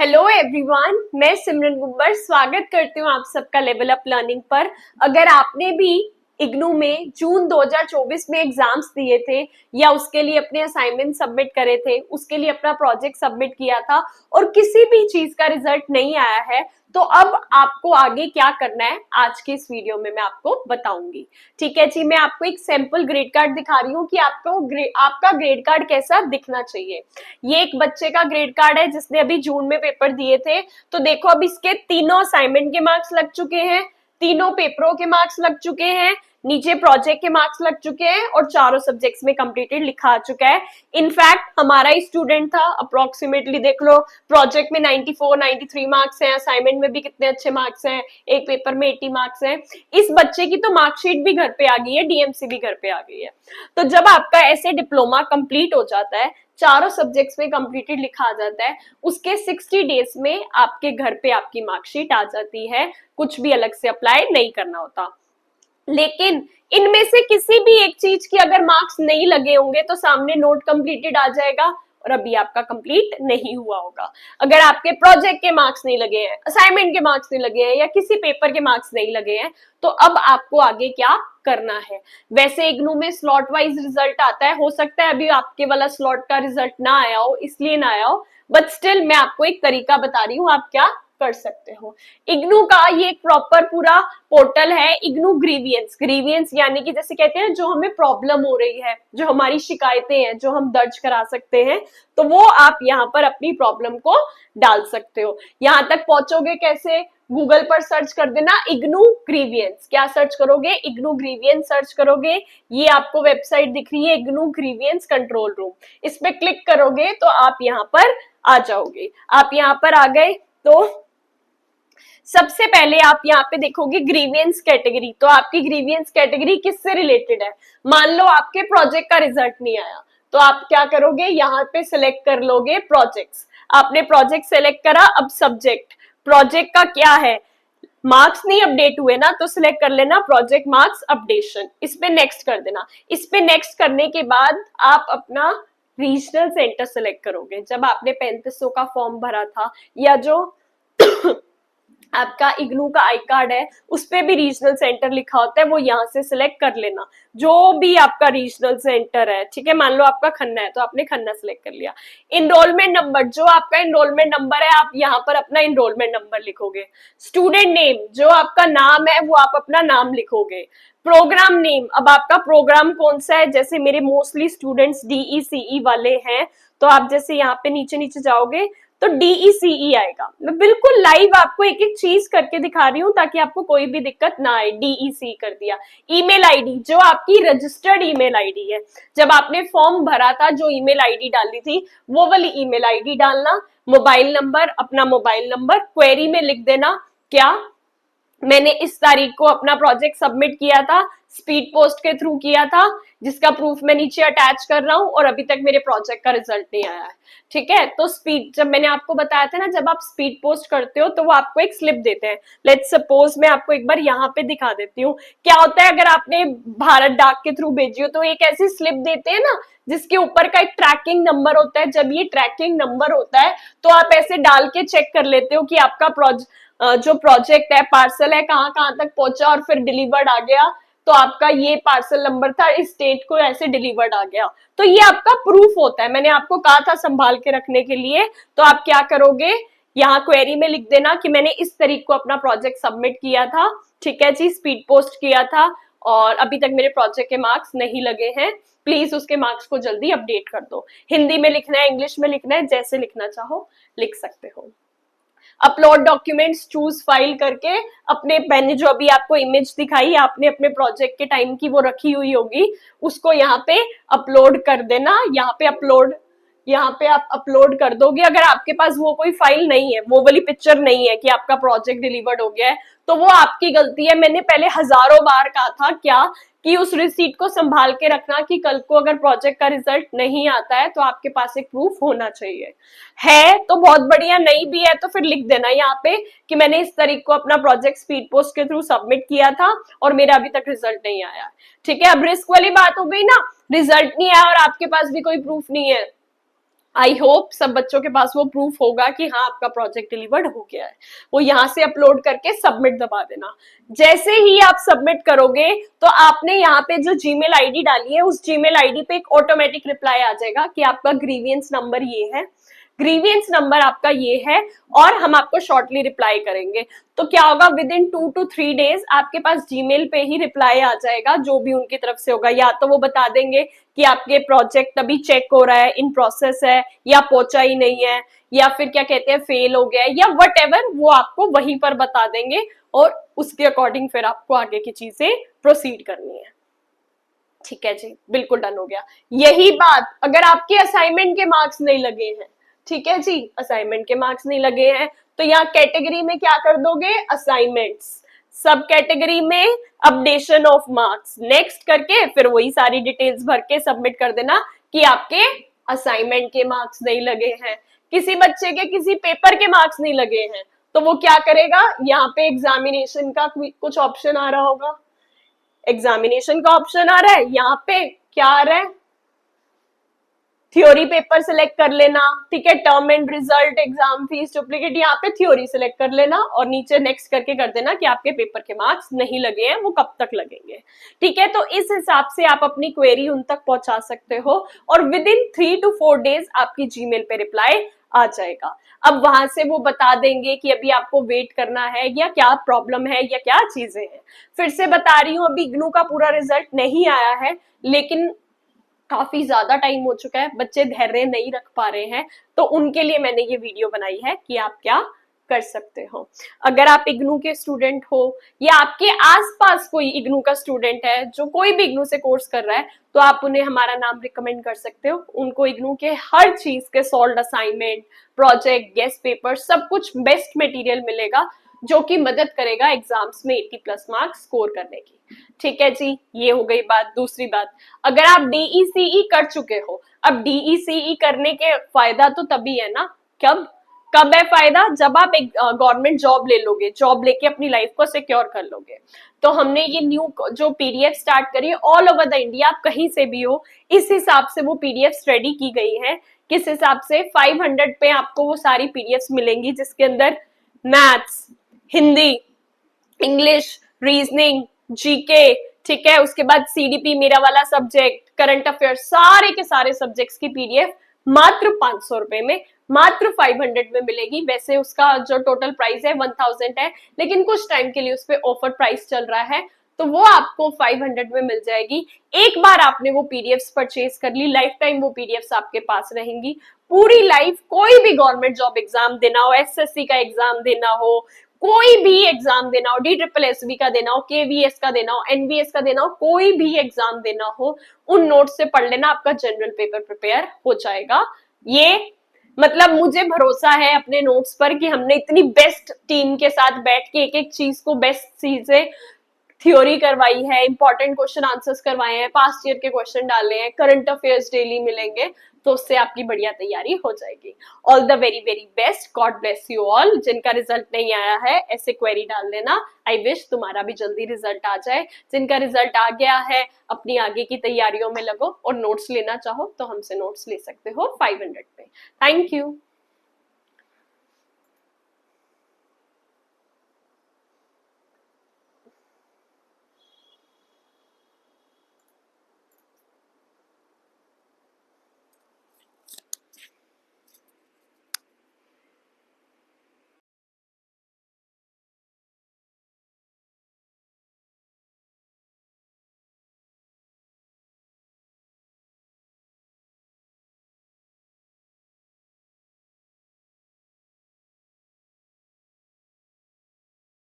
Hello everyone, मैं सिमरन गुब्बर स्वागत करती हूँ आप सबका लेवल अप लर्निंग पर। अगर आपने भी इग्नू में जून 2024 में एग्जाम्स दिए थे या उसके लिए अपने असाइनमेंट सबमिट करे थे, उसके लिए अपना प्रोजेक्ट सबमिट किया था और किसी भी चीज का रिजल्ट नहीं आया है, तो अब आपको आगे क्या करना है आज के इस वीडियो में मैं आपको बताऊंगी। ठीक है जी, मैं आपको एक सैंपल ग्रेड कार्ड दिखा रही हूँ कि आपका ग्रेड कार्ड कैसा दिखना चाहिए। ये एक बच्चे का ग्रेड कार्ड है जिसने अभी जून में पेपर दिए थे। तो देखो, अब इसके तीनों असाइनमेंट के मार्क्स लग चुके हैं, तीनों पेपरों के मार्क्स लग चुके हैं, नीचे प्रोजेक्ट के मार्क्स लग चुके हैं और चारों सब्जेक्ट्स में कंप्लीटेड लिखा आ चुका है। इनफैक्ट हमारा ही स्टूडेंट था, अप्रोक्सीमेटली देख लो, प्रोजेक्ट में 94 93 मार्क्स हैं, असाइनमेंट में भी कितने अच्छे मार्क्स हैं, एक पेपर में 80 मार्क्स हैं। इस बच्चे की तो मार्कशीट भी घर पे आ गई है, डीएमसी भी घर पे आ गई है। तो जब आपका ऐसे डिप्लोमा कंप्लीट हो जाता है, चारों सब्जेक्ट्स में कंप्लीटेड लिखा आ जाता है, उसके 60 डेज में आपके घर पे आपकी मार्कशीट आ जाती है। कुछ भी अलग से अप्लाई नहीं करना होता। लेकिन इनमें से किसी भी एक चीज की अगर मार्क्स नहीं लगे होंगे तो सामने नोट कंप्लीटेड आ जाएगा और अभी आपका कंप्लीट नहीं हुआ होगा। अगर आपके प्रोजेक्ट के मार्क्स नहीं लगे हैं, असाइनमेंट के मार्क्स नहीं लगे हैं या किसी पेपर के मार्क्स नहीं लगे हैं, तो अब आपको आगे क्या करना है। वैसे इग्नू में स्लॉट वाइज रिजल्ट आता है, हो सकता है अभी आपके वाला स्लॉट का रिजल्ट ना आया हो, इसलिए ना आया हो, बट स्टिल मैं आपको एक तरीका बता रही हूँ आप क्या कर सकते हो। इग्नू का ये एक प्रॉपर पूरा पोर्टल है, इग्नू ग्रीवियंस। ग्रीवियंस यानी कि जैसे कहते हैं जो हमें प्रॉब्लम हो रही है, जो हमारी शिकायतें हैं, जो हम दर्ज करा सकते हैं, तो वो आप यहाँ पर अपनी प्रॉब्लम को डाल सकते हो। यहाँ तक पहुंचोगे कैसे? गूगल पर सर्च कर देना इग्नू ग्रीवियंस। क्या सर्च करोगे? इग्नू ग्रीवियंस सर्च करोगे। ये आपको वेबसाइट दिख रही है, इग्नू ग्रीवियंस कंट्रोल रूम। इस पे क्लिक करोगे तो आप यहाँ पर आ जाओगे। आप यहाँ पर आ गए तो सबसे पहले आप यहाँ पे देखोगे ग्रीवियंस कैटेगरी। तो आपकी ग्रीवियंस कैटेगरी किससे रिलेटेड है? मान लो आपके प्रोजेक्ट का रिजल्ट नहीं आया, तो आप क्या करोगे? यहाँ पे सिलेक्ट कर लोगे प्रोजेक्ट्स। आपने प्रोजेक्ट सिलेक्ट करा, अब सब्जेक्ट, प्रोजेक्ट का क्या है, मार्क्स नहीं अपडेट हुए ना, तो सिलेक्ट कर लेना प्रोजेक्ट मार्क्स अपडेशन। इस पे नेक्स्ट कर देना। इस पे नेक्स्ट करने के बाद आप अपना रीजनल सेंटर सिलेक्ट करोगे। जब आपने 3500 का फॉर्म भरा था या जो आपका इग्नू का आई कार्ड है उस पे भी रीजनल सेंटर लिखा होता है, वो यहाँ से सिलेक्ट कर लेना जो भी आपका रीजनल सेंटर है। ठीक है, मान लो आपका खन्ना है तो आपने खन्ना सिलेक्ट कर लिया। इनरोलमेंट नंबर, जो आपका इनरोलमेंट नंबर है आप यहाँ पर अपना इनरोलमेंट नंबर लिखोगे। स्टूडेंट नेम, जो आपका नाम है वो आप अपना नाम लिखोगे। प्रोग्राम नेम, अब आपका प्रोग्राम कौन सा है, जैसे मेरे मोस्टली स्टूडेंट्स डीईसीई वाले हैं, तो आप जैसे यहाँ पे नीचे नीचे जाओगे तो डीईसीई आएगा। मैं बिल्कुल लाइव आपको एक एक चीज करके दिखा रही हूँ ताकि आपको कोई भी दिक्कत ना आए। डीईसी कर दिया। ईमेल आईडी, जो आपकी रजिस्टर्ड ईमेल आईडी है, जब आपने फॉर्म भरा था जो ईमेल आईडी डाली थी वो वाली ईमेल आईडी डालना। मोबाइल नंबर, अपना मोबाइल नंबर क्वेरी में लिख देना, क्या मैंने इस तारीख को अपना प्रोजेक्ट सबमिट किया था, स्पीड पोस्ट के थ्रू किया था, जिसका प्रूफ मैं नीचे अटैच कर रहा हूं और अभी तक मेरे प्रोजेक्ट का रिजल्ट नहीं आया है। ठीक है, तो स्पीड, जब मैंने आपको बताया था ना, जब आप स्पीड पोस्ट करते हो तो वो आपको एक स्लिप देते हैं। लेट्स सपोज मैं आपको एक बार यहाँ पे दिखा देती हूँ क्या होता है। अगर आपने भारत डाक के थ्रू भेजी हो तो एक ऐसी स्लिप देते हैं ना जिसके ऊपर का एक ट्रैकिंग नंबर होता है। जब ये ट्रैकिंग नंबर होता है तो आप ऐसे डाल के चेक कर लेते हो कि आपका जो प्रोजेक्ट है, पार्सल है, कहाँ कहाँ तक पहुंचा और फिर डिलीवर्ड आ गया, तो आपका ये पार्सल नंबर था, इस डेट को ऐसे डिलीवर्ड आ गया। तो ये आपका प्रूफ होता है। मैंने आपको कहा था संभाल के रखने के लिए। तो आप क्या करोगे, यहाँ क्वेरी में लिख देना कि मैंने इस तारीख को अपना प्रोजेक्ट सबमिट किया था, ठीक है जी, स्पीड पोस्ट किया था और अभी तक मेरे प्रोजेक्ट के मार्क्स नहीं लगे हैं, प्लीज उसके मार्क्स को जल्दी अपडेट कर दो। हिंदी में लिखना है, इंग्लिश में लिखना है, जैसे लिखना चाहो लिख सकते हो। अपलोड डॉक्यूमेंट्स, चूज फाइल करके अपने, मैंने जो अभी आपको इमेज दिखाई आपने अपने प्रोजेक्ट के टाइम की वो रखी हुई होगी, उसको यहाँ पे अपलोड कर देना। यहाँ पे आप अपलोड कर दोगे। अगर आपके पास वो कोई फाइल नहीं है, वो वाली पिक्चर नहीं है कि आपका प्रोजेक्ट डिलीवर्ड हो गया है, तो वो आपकी गलती है। मैंने पहले हजारों बार कहा था क्या कि उस रिसीट को संभाल के रखना कि कल को अगर प्रोजेक्ट का रिजल्ट नहीं आता है तो आपके पास एक प्रूफ होना चाहिए। है तो बहुत बढ़िया, नहीं भी है तो फिर लिख देना यहाँ पे कि मैंने इस तारीख को अपना प्रोजेक्ट स्पीड पोस्ट के थ्रू सबमिट किया था और मेरा अभी तक रिजल्ट नहीं आया। ठीक है, अब रिस्क वाली बात हो गई ना, रिजल्ट नहीं आया और आपके पास भी कोई प्रूफ नहीं है, आई होप सब बच्चों के पास वो प्रूफ होगा कि हाँ आपका प्रोजेक्ट डिलीवर्ड हो गया है। वो यहाँ से अपलोड करके सबमिट दबा देना। जैसे ही आप सबमिट करोगे तो आपने यहाँ पे जो जीमेल आईडी डाली है उस जीमेल आईडी पे एक ऑटोमेटिक रिप्लाई आ जाएगा कि आपका ग्रीवियंस नंबर ये है, ग्रीवियंस नंबर आपका ये है, और हम आपको शॉर्टली रिप्लाई करेंगे। तो क्या होगा, विद इन 2 to 3 डेज आपके पास जीमेल पे ही रिप्लाई आ जाएगा जो भी उनकी तरफ से होगा। या तो वो बता देंगे कि आपके प्रोजेक्ट अभी चेक हो रहा है, इन प्रोसेस है, या पहुंचा ही नहीं है, या फिर क्या कहते हैं फेल हो गया है, या वट एवर, वो आपको वहीं पर बता देंगे और उसके अकॉर्डिंग फिर आपको आगे की चीजें प्रोसीड करनी है। ठीक है जी, बिल्कुल डन हो गया। यही बात अगर आपके असाइनमेंट के मार्क्स नहीं लगे हैं, ठीक है जी, असाइनमेंट के मार्क्स नहीं लगे हैं तो यहाँ कैटेगरी में क्या कर दोगे, असाइनमेंट्स, सब कैटेगरी में अपडेशन ऑफ मार्क्स, नेक्स्ट करके फिर वही सारी डिटेल्स भर के सबमिट कर देना कि आपके असाइनमेंट के मार्क्स नहीं लगे हैं। किसी बच्चे के किसी पेपर के मार्क्स नहीं लगे हैं तो वो क्या करेगा, यहाँ पे एग्जामिनेशन का कुछ ऑप्शन आ रहा होगा, एग्जामिनेशन का ऑप्शन आ रहा है, यहाँ पे क्या आ रहा है, थ्योरी पेपर सिलेक्ट कर लेना, ठीक है, term and result, exam fees, duplicate, यहाँ पे थ्योरी सिलेक्ट कर लेना और नीचे नेक्स्ट करके कर देना कि आपके पेपर के मार्क्स नहीं लगे हैं, वो कब तक लगेंगे। ठीक है, तो इस हिसाब से आप अपनी क्वेरी उन तक पहुंचा सकते हो और विद इन 3 to 4 डेज आपकी जीमेल पे रिप्लाई आ जाएगा। अब वहां से वो बता देंगे कि अभी आपको वेट करना है या क्या प्रॉब्लम है या क्या चीजें हैं। फिर से बता रही हूँ, अभी इग्नू का पूरा रिजल्ट नहीं आया है, लेकिन काफी ज्यादा टाइम हो चुका है, बच्चे धैर्य नहीं रख पा रहे हैं, तो उनके लिए मैंने ये वीडियो बनाई है कि आप क्या कर सकते हो। अगर आप इग्नू के स्टूडेंट हो या आपके आसपास कोई इग्नू का स्टूडेंट है जो कोई भी इग्नू से कोर्स कर रहा है तो आप उन्हें हमारा नाम रिकमेंड कर सकते हो। उनको इग्नू के हर चीज के solved assignment, project, guest paper, सब कुछ बेस्ट मटेरियल मिलेगा जो कि मदद करेगा एग्जाम्स में 80+ मार्क्स स्कोर करने की। ठीक है जी, ये हो गई बात। दूसरी बात, अगर आप डीईसीई कर चुके हो, अब डीईसीई करने के फायदा तो तभी है ना, कब कब है फायदा, जब आप एक गवर्नमेंट जॉब ले लोगे, जॉब लेके अपनी लाइफ को सिक्योर कर लोगे। तो हमने ये न्यू जो पीडीएफ स्टार्ट करी है, ऑल ओवर द इंडिया, आप कहीं से भी हो, इस हिसाब से वो पीडीएफ रेडी की गई है। किस हिसाब से, 500 पे आपको वो सारी पीडीएफ मिलेंगी जिसके अंदर maths, Hindi, English, reasoning, GK, ठीक है, उसके बाद सीडीपी मेरा वाला सब्जेक्ट, करंट अफेयर, सारे के सारे सब्जेक्ट्स की पीडीएफ मात्र 500 रुपए में, मात्र 500 में मिलेगी। वैसे उसका जो टोटल प्राइस है 1000 है, लेकिन कुछ टाइम के लिए उस पर ऑफर प्राइस चल रहा है तो वो आपको 500 में मिल जाएगी। एक बार आपने वो पीडीएफ्स परचेज कर ली, लाइफ टाइम वो पीडीएफ्स आपके पास रहेंगी, पूरी लाइफ। कोई भी गवर्नमेंट जॉब एग्जाम देना हो, एसएससी का एग्जाम देना हो, कोई भी एग्जाम देना हो, DSSB का देना हो, केवीएस का देना हो, एनवीएस का देना हो, कोई भी एग्जाम देना हो, उन नोट्स से पढ़ लेना, आपका जनरल पेपर प्रिपेयर हो जाएगा। ये मतलब मुझे भरोसा है अपने नोट्स पर कि हमने इतनी बेस्ट टीम के साथ बैठ के एक एक चीज को, बेस्ट चीजें, थ्योरी करवाई है, इंपॉर्टेंट क्वेश्चन आंसर्स करवाए हैं, पास्ट ईयर के क्वेश्चन डाले हैं, करंट अफेयर्स डेली मिलेंगे, तो उससे आपकी बढ़िया तैयारी हो जाएगी। All the very very best, God bless you all. जिनका रिजल्ट नहीं आया है ऐसे क्वेरी डाल देना, आई विश तुम्हारा भी जल्दी रिजल्ट आ जाए। जिनका रिजल्ट आ गया है अपनी आगे की तैयारियों में लगो और नोट्स लेना चाहो तो हमसे नोट्स ले सकते हो 500 पे। Thank you.